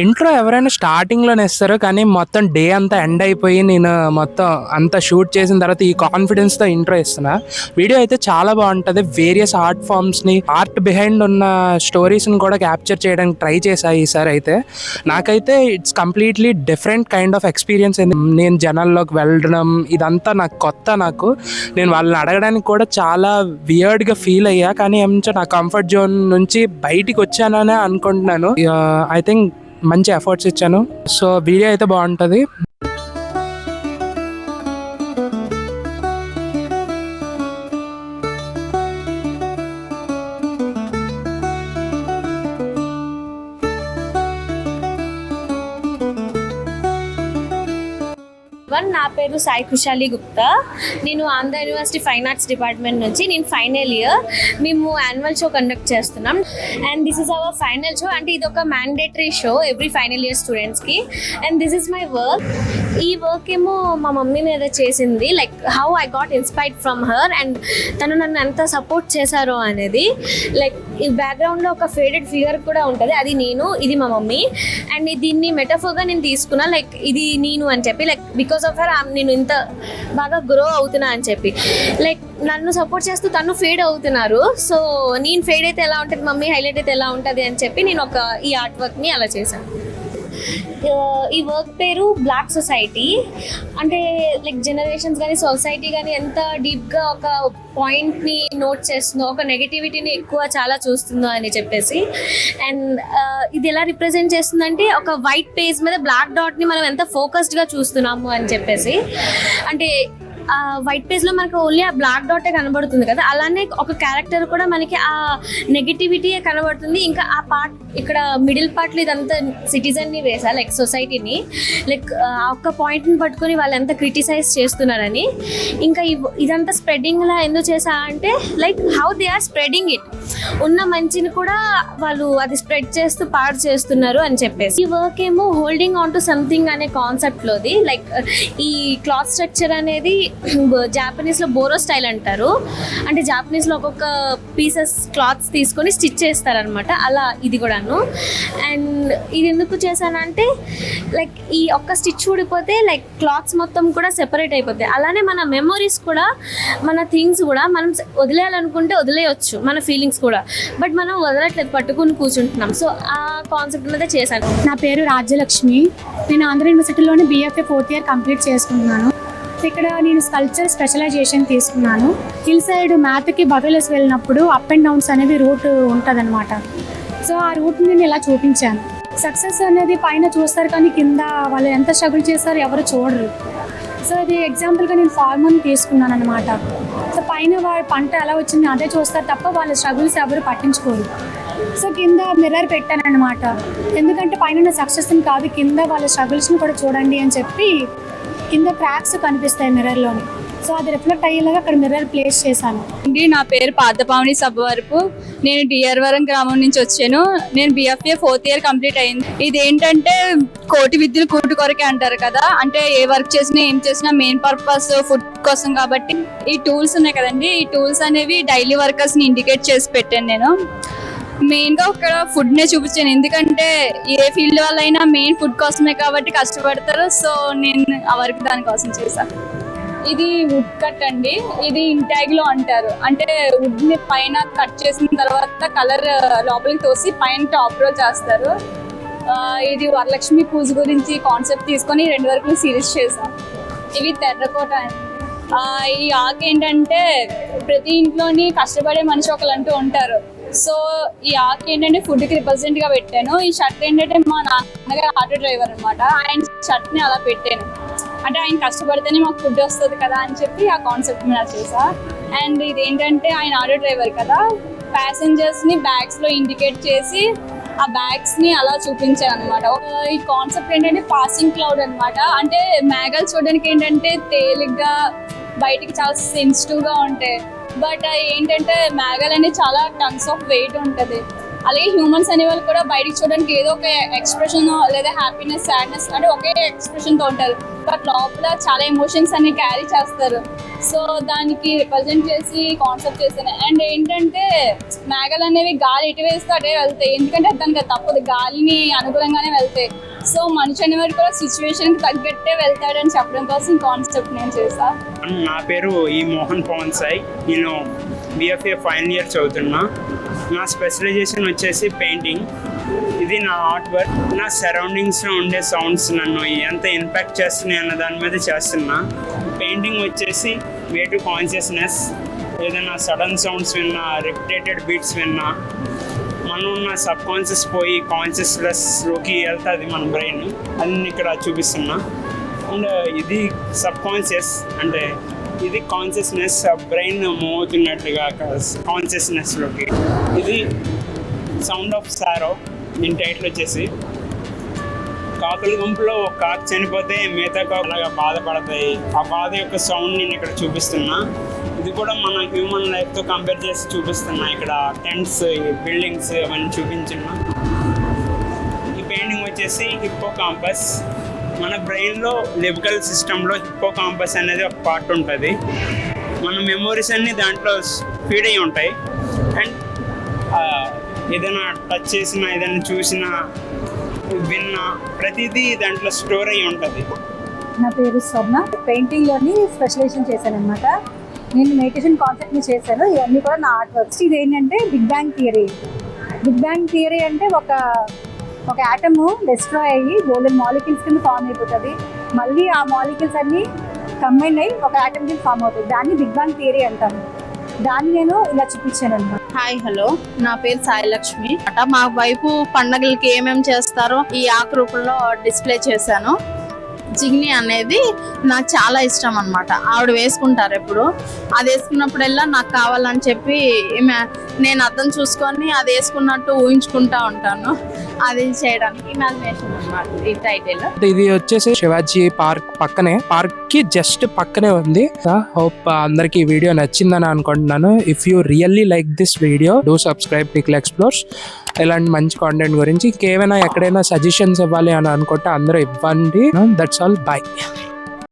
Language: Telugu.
ఇంట్రో ఎవరైనా స్టార్టింగ్లోనే ఇస్తారు, కానీ మొత్తం డే అంతా ఎండ్ అయిపోయి నేను మొత్తం అంతా షూట్ చేసిన తర్వాత ఈ కాన్ఫిడెన్స్తో ఇంట్రో ఇస్తున్నా. వీడియో అయితే చాలా బాగుంటుంది. వేరియస్ ఆర్ట్ ఫామ్స్ని, ఆర్ట్ బిహైండ్ ఉన్న స్టోరీస్ని కూడా క్యాప్చర్ చేయడానికి ట్రై చేశాను ఈసారి అయితే. నాకైతే it's completely different kind of experience అయింది. నేను జనాల్లోకి వెళ్ళడం ఇదంతా నాకు కొత్త. నేను వాళ్ళని అడగడానికి కూడా చాలా వియర్డ్గా ఫీల్ అయ్యా, కానీ ఏమంటే నా కంఫర్ట్ జోన్ నుంచి బయటికి వచ్చాననే అనుకుంటున్నాను. ఐ థింక్ మంచి ఎఫర్ట్స్ ఇచ్చాను. సో వీడియో అయితే బాగుంటుంది. నా పేరు సాయి కుశాలి గుప్తా. నేను Andhra university fine arts department నుంచి. నేను ఫైనల్ ఇయర్. మేము యాన్యువల్ షో కండక్ట్ చేస్తున్నాం and this is our final show. అంటే ఇది ఒక mandatory show every final year స్టూడెంట్స్కి. And this is my work. ఈ వర్క్ ఏమో మా మమ్మీ మీద చేసింది, like how I got inspired from her and తను నన్ను ఎంత సపోర్ట్ చేశారో అనేది. లైక్ ఈ బ్యాక్గ్రౌండ్లో ఒక ఫేడెడ్ ఫిగర్ కూడా ఉంటుంది, అది నేను, ఇది మా మమ్మీ. అండ్ దీన్ని మెటఫోర్గా నేను తీసుకున్నా, లైక్ ఇది నేను అని చెప్పి, లైక్ బికాస్ ఆఫ్ హర్ నేను ఇంత బాగా గ్రో అవుతున్నా అని చెప్పి. లైక్ నన్ను సపోర్ట్ చేస్తూ తను ఫేడ్ అవుతున్నారు. సో నేను ఫేడ్ అయితే ఎలా ఉంటుంది, మమ్మీ హైలైట్ అయితే ఎలా ఉంటుంది అని చెప్పి నేను ఈ ఆర్ట్ వర్క్ని అలా చేశాను. ఈ వర్క్ పేరు బ్లాక్ సొసైటీ. అంటే లైక్ జనరేషన్స్ కానీ సొసైటీ కానీ ఎంత డీప్గా ఒక పాయింట్ని నోట్ చేస్తుందో, ఒక నెగటివిటీని ఎక్కువ చాలా చూస్తుందో అని చెప్పేసి. అండ్ ఇది ఎలా రిప్రజెంట్ చేస్తుందంటే ఒక వైట్ పేజ్ మీద బ్లాక్ డాట్ని మనం ఎంత ఫోకస్డ్గా చూస్తున్నాము అని చెప్పేసి. అంటే వైట్ పేజ్లో మనకు ఓన్లీ ఆ బ్లాక్ డాటే కనబడుతుంది కదా, అలానే ఒక క్యారెక్టర్ కూడా మనకి ఆ నెగటివిటీయే కనబడుతుంది. ఇంకా ఆ పార్ట్ ఇక్కడ మిడిల్ పార్ట్లో ఇదంతా సిటిజన్ని వేసా, లైక్ సొసైటీని, లైక్ ఆ ఒక్క పాయింట్ని పట్టుకొని వాళ్ళు ఎంత క్రిటిసైజ్ చేస్తున్నారని. ఇంకా ఇదంతా స్ప్రెడ్డింగ్లా ఎందుకు చేసా అంటే like how they are spreading it, ఉన్న మంచిని కూడా వాళ్ళు అది స్ప్రెడ్ చేస్తూ పాడు చేస్తున్నారు అని చెప్పేసి. ఈ వర్క్ ఏమో హోల్డింగ్ ఆన్ టు సంథింగ్ అనే కాన్సెప్ట్లోది. లైక్ ఈ క్లాత్ స్ట్రక్చర్ అనేది జాపనీస్లో బోరో స్టైల్ అంటారు. అంటే జాపనీస్లో ఒక్కొక్క పీసెస్ క్లాత్స్ తీసుకొని స్టిచ్ చేస్తారనమాట, అలా ఇది కూడాను. అండ్ ఇది ఎందుకు చేశానంటే లైక్ ఈ ఒక్క స్టిచ్ ఊడిపోతే లైక్ క్లాత్స్ మొత్తం కూడా సెపరేట్ అయిపోతాయి. అలానే మన మెమొరీస్ కూడా, మన థింగ్స్ కూడా మనం వదిలేయాలనుకుంటే వదిలేయచ్చు, మన ఫీలింగ్స్ కూడా, బట్ మనం వదలట్లేదు, పట్టుకుని కూర్చుంటున్నాం. సో ఆ కాన్సెప్ట్ మీద చేశాను. నా పేరు రాజ్యలక్ష్మి. నేను ఆంధ్ర యూనివర్సిటీలోని BFA 4th ఇయర్ కంప్లీట్ చేసుకుంటున్నాను. ఇక్కడ నేను స్కల్ప్చర్ స్పెషలైజేషన్ తీసుకున్నాను. హిల్ సైడ్ మ్యాథ్కి బఫెలోస్ వెళ్ళినప్పుడు అప్ అండ్ డౌన్స్ అనేది రూట్ ఉంటుంది అనమాట. సో ఆ రూట్ని నేను ఇలా చూపించాను. సక్సెస్ అనేది పైన చూస్తారు, కానీ కింద వాళ్ళు ఎంత స్ట్రగుల్ చేస్తారో ఎవరు చూడరు. సో ఇది ఎగ్జాంపుల్గా నేను ఫార్మర్ని తీసుకున్నాను అనమాట. సో పైన వాళ్ళ పంట ఎలా వచ్చింది అదే చూస్తారు తప్ప వాళ్ళ స్ట్రగుల్స్ ఎవరు పట్టించుకోరు. సో కింద మిర్రర్ పెట్టాను అనమాట, ఎందుకంటే పైన సక్సెస్ని కాదు, కింద వాళ్ళ స్ట్రగుల్స్ని కూడా చూడండి అని చెప్పి. కింద క్రాక్స్ కనిపిస్తాయి మిర్రర్లోని, సో అది రిఫ్లెక్ట్ అయ్యేలాగా అక్కడ మిర్రర్ ప్లేస్ చేశాను. నా పేరు పాతపావని సబ్బవరపు. నేను డిఆర్వరం గ్రామం నుంచి వచ్చాను. నేను BFA 4th ఇయర్ కంప్లీట్ అయింది. ఇదేంటంటే కోటి విద్యలు కూటు కొరకే అంటారు కదా, అంటే ఏ వర్క్ చేసినా ఏం చేసినా మెయిన్ పర్పస్ ఫుడ్ కోసం కాబట్టి. ఈ టూల్స్ ఉన్నాయి కదండి, ఈ టూల్స్ అనేవి డైలీ వర్కర్స్ని ఇండికేట్ చేసి పెట్టాను. నేను మెయిన్గా ఇక్కడ ఫుడ్నే చూపించాను, ఎందుకంటే ఏ ఫీల్డ్ వాళ్ళైనా మెయిన్ ఫుడ్ కోసమే కాబట్టి కష్టపడతారు. సో నేను ఆ వర్క్ దానికోసం చేశాను. ఇది వుడ్ కట్ అండి, ఇది ఇంటాగ్లో అంటారు. అంటే వుడ్ని పైన కట్ చేసిన తర్వాత కలర్ లోపలికి తోసి పైన టాప్ రోల్ చేస్తారు. ఇది వరలక్ష్మి పూజ గురించి కాన్సెప్ట్ తీసుకొని 2 వరకు సిరీస్ చేసాం. ఇవి టెర్రకోట అండి. ఈ ఆకు ఏంటంటే ప్రతి ఇంట్లోని కష్టపడే మనిషి ఒకరంటూ ఉంటారు. సో ఈ ఆకు ఏంటంటే ఫుడ్కి రిప్రజెంట్గా పెట్టాను. ఈ షర్ట్ ఏంటంటే మా నాన్నగారు ఆటో డ్రైవర్ అనమాట, ఆయన షర్ట్ని అలా పెట్టాను. అంటే ఆయన కష్టపడితేనే మాకు ఫుడ్ వస్తుంది కదా అని చెప్పి ఆ కాన్సెప్ట్ మీద చేసా. అండ్ ఇది ఏంటంటే ఆయన ఆటో డ్రైవర్ కదా, ప్యాసింజర్స్ని బ్యాగ్స్లో ఇండికేట్ చేసి ఆ బ్యాగ్స్ని అలా చూపించాను అనమాట. ఈ కాన్సెప్ట్ ఏంటంటే పాసింగ్ క్లౌడ్ అనమాట. అంటే మేఘాలు చూడడానికి ఏంటంటే తేలిగ్గా బయటికి చాలా సెన్సిటివ్గా ఉంటాయి, బట్ ఏంటంటే మేఘాలు అనేది చాలా టన్స్ ఆఫ్ వెయిట్ ఉంటుంది. అలాగే హ్యూమన్స్ అనే వాళ్ళు కూడా బయటికి చూడడానికి ఏదో ఒక ఎక్స్ప్రెషన్ లేదా హ్యాపీనెస్, సాడ్నెస్ అంటే ఒకే ఎక్స్ప్రెషన్తో ఉంటారు. బట్ లోపల చాలా ఎమోషన్స్ అన్ని క్యారీ చేస్తారు. సో దానికి రిప్రజెంట్ చేసి కాన్సెప్ట్ చేశాను. అండ్ ఏంటంటే మేఘాలు అనేవి గాలి ఎటు వేస్తే అటే వెళ్తాయి, ఎందుకంటే దానికి అది తప్పదు, గాలిని అనుకూలంగానే వెళ్తాయి. సో మనిషి అనేవాడు కూడా సిచ్యువేషన్కి తగ్గట్టే వెళ్తాడని చెప్పడం కోసం కాన్సెప్ట్ నేను చేశా. నా పేరు ఈ మోహన్ పవన్ సాయి. నేను బిఎఫ్ఏ ఫైనల్ ఇయర్ చదువుతున్నా. నా స్పెషలైజేషన్ వచ్చేసి పెయింటింగ్. ఇది నా ఆర్ట్ వర్క్. నా సరౌండింగ్స్లో ఉండే సౌండ్స్ నన్ను ఎంత ఇంపాక్ట్ చేస్తున్నాయి అన్న దాని మీద చేస్తున్నా. పెయింటింగ్ వచ్చేసి వే టు కాన్షియస్నెస్. ఏదైనా సడన్ సౌండ్స్ విన్నా, రిపిటేటెడ్ బీట్స్ విన్నా, మనం ఉన్న సబ్ కాన్షియస్ పోయి కాన్షియస్నెస్లోకి వెళ్తుంది మన బ్రెయిన్. అది నేను ఇక్కడ చూపిస్తున్నా. అండ్ ఇది సబ్ కాన్షియస్ అంటే ఇది కాన్షియస్నెస్, బ్రెయిన్ మూవ్ అవుతున్నట్టుగా కాన్షియస్నెస్లోకి. ఇది సౌండ్ ఆఫ్ సారో. దీని టైటిల్ వచ్చేసి కాకుల గుంపులో ఒక కాకు చనిపోతే మిగతా కాకులు అలాగా బాధపడతాయి. ఆ బాధ యొక్క సౌండ్ నేను ఇక్కడ చూపిస్తున్నా. ఇది కూడా మన హ్యూమన్ లైఫ్తో కంపేర్ చేసి చూపిస్తున్నా. ఇక్కడ టెంట్స్, బిల్డింగ్స్ అవన్నీ చూపించున్నా. ఈ పెయింటింగ్ వచ్చేసి హిప్పో కాంపస్. మన బ్రెయిన్లో లిబికల్ సిస్టంలో హిప్పో కాంపస్ అనేది ఒక పార్ట్ ఉంటుంది. మన మెమోరీస్ అన్నీ దాంట్లో ఫీడ్ అయ్యి ఉంటాయి. అండ్ ఏదైనా టచ్ చేసినా, ఏదైనా చూసినా, విన్నా ప్రతిదీ దాంట్లో స్టోర్ అయ్యి ఉంటుంది. నా పేరు స్వర్ణ. పెయింటింగ్లోని స్పెషలైజేషన్ చేశాను అనమాట. నేను మెడిటేషన్ కాన్సెప్ట్ని చేశాను. ఇవన్నీ కూడా నా ఆర్ట్ వర్క్స్. ఇది ఏంటంటే big bang theory. Big bang theory అంటే ఒక ఆటమ్ డిస్ట్రాయ్ అయ్యి గోల్డెన్ మాలిక్యూల్స్ కింద ఫామ్ అయిపోతుంది. మళ్ళీ ఆ మాలిక్యూల్స్ అన్నీ కంబైన్ అయ్యి ఒక ఆటమ్ కింద ఫామ్ అవుతుంది. దాన్ని బిగ్ బ్యాంగ్ థియరీ అంటాను. దాన్ని నేను ఇలా చూపించాను అనమాట. హాయ్, హలో, నా పేరు సాయి లక్ష్మి. మా వైపు పండగలకి ఏమేమి చేస్తారో ఈ ఆకు రూపంలో డిస్ప్లే చేశాను. జిగ్ని అనేది నాకు చాలా ఇష్టం అనమాట. ఆవిడ వేసుకుంటారు ఎప్పుడు. అది వేసుకున్నప్పుడల్లా నాకు కావాలని చెప్పి నేను అర్థం చూసుకొని అది వేసుకున్నట్టు ఊహించుకుంటా ఉంటాను. అది చేయడానికి ఇమాజినేషన్ అనమాట ఈ టైటిల్. ఇది వచ్చేసి శివాజీ పార్క్ పక్కనే, పార్క్ కి జస్ట్ పక్కనే ఉంది. హోప్ అందరికి ఈ వీడియో నచ్చిందని అనుకుంటున్నాను. If you really like this video, do subscribe Nikhil explores. ఇలాంటి మంచి కాంటెంట్ గురించి ఇంకేమైనా ఎక్కడైనా సజెషన్స్ ఇవ్వాలి అని అనుకుంటే అందరూ ఇవ్వండి. That's all. బై.